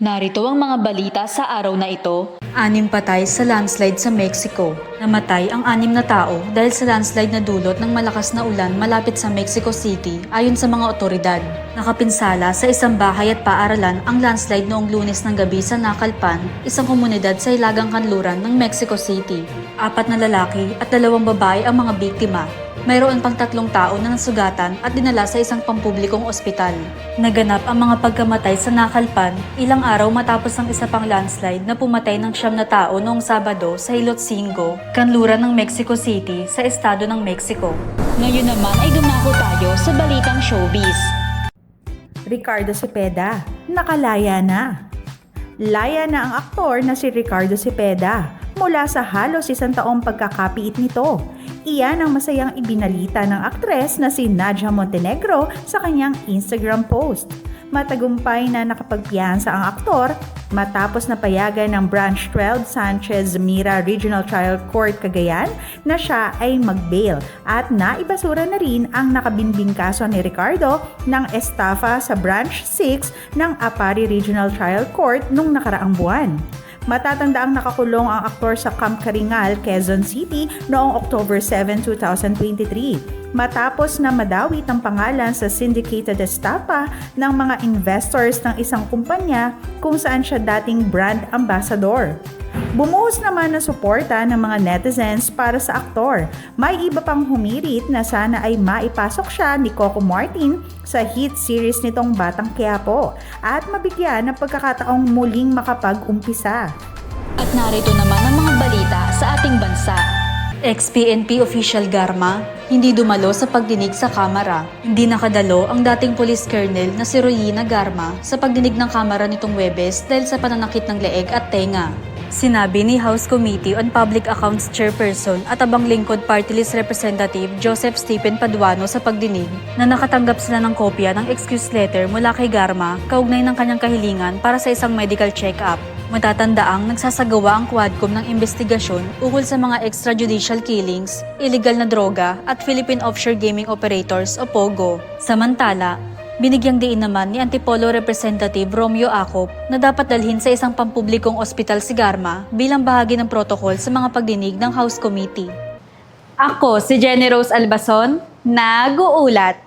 Narito ang mga balita sa araw na ito. 6 patay sa landslide sa Mexico. Namatay ang 6 na tao dahil sa landslide na dulot ng malakas na ulan malapit sa Mexico City ayon sa mga otoridad. Nakapinsala sa isang bahay at paaralan ang landslide noong Lunes ng gabi sa Nacalpan, isang komunidad sa hilagang kanluran ng Mexico City. 4 na lalaki at 2 babae ang mga biktima. Mayroon pang 3 tao na nasugatan at dinala sa isang pampublikong ospital. Naganap ang mga pagkamatay sa Nacalpan ilang araw matapos ang isa pang landslide na pumatay ng 9 na tao noong Sabado sa Hilotzingo, kanluran ng Mexico City sa estado ng Mexico. Ngayon naman ay dumako tayo sa balitang showbiz. Ricardo Cepeda, nakalaya na. Laya na ang aktor na si Ricardo Cepeda mula sa halos 1 taong pagkakapiit nito. Iyan ang masayang ibinalita ng aktres na si Nadja Montenegro sa kanyang Instagram post. Matagumpay na nakapagpiyansa ang aktor matapos na payagan ng Branch 12 Sanchez Mira Regional Trial Court Cagayan na siya ay mag-bail at naibasura na rin ang nakabinbing kaso ni Ricardo ng estafa sa Branch 6 ng Apari Regional Trial Court nung nakaraang buwan. Matatandaang nakakulong ang aktor sa Camp Karingal, Quezon City noong October 7, 2023 matapos na madawit ang pangalan sa syndicated estafa ng mga investors ng isang kumpanya kung saan siya dating brand ambassador. Bumuhos naman ng suporta ng mga netizens para sa aktor. May iba pang humirit na sana ay maipasok siya ni Coco Martin sa hit series nitong Batang Quiapo at mabigyan ng pagkakataong muling makapag-umpisa. At narito naman ang mga balita sa ating bansa. Ex-PNP official Garma, hindi dumalo sa pagdinig sa Kamara. Hindi nakadalo ang dating police colonel na si Royina Garma sa pagdinig ng Kamara nitong Huwebes dahil sa pananakit ng leeg at tenga. Sinabi ni House Committee on Public Accounts Chairperson at Abang Lingkod Party List Representative Joseph Stephen Paduano sa pagdinig na nakatanggap sila ng kopya ng excuse letter mula kay Garma kaugnay ng kanyang kahilingan para sa isang medical check-up. Matatandaang nagsasagawa ang Quadcom ng investigasyon ukol sa mga extrajudicial killings, illegal na droga at Philippine Offshore Gaming Operators o POGO. Samantala, binigyang diin naman ni Antipolo Representative Romeo Acop na dapat dalhin sa isang pampublikong ospital si Garma bilang bahagi ng protocol sa mga pagdinig ng House Committee. Ako si Jenny Rose Albason, nag-uulat.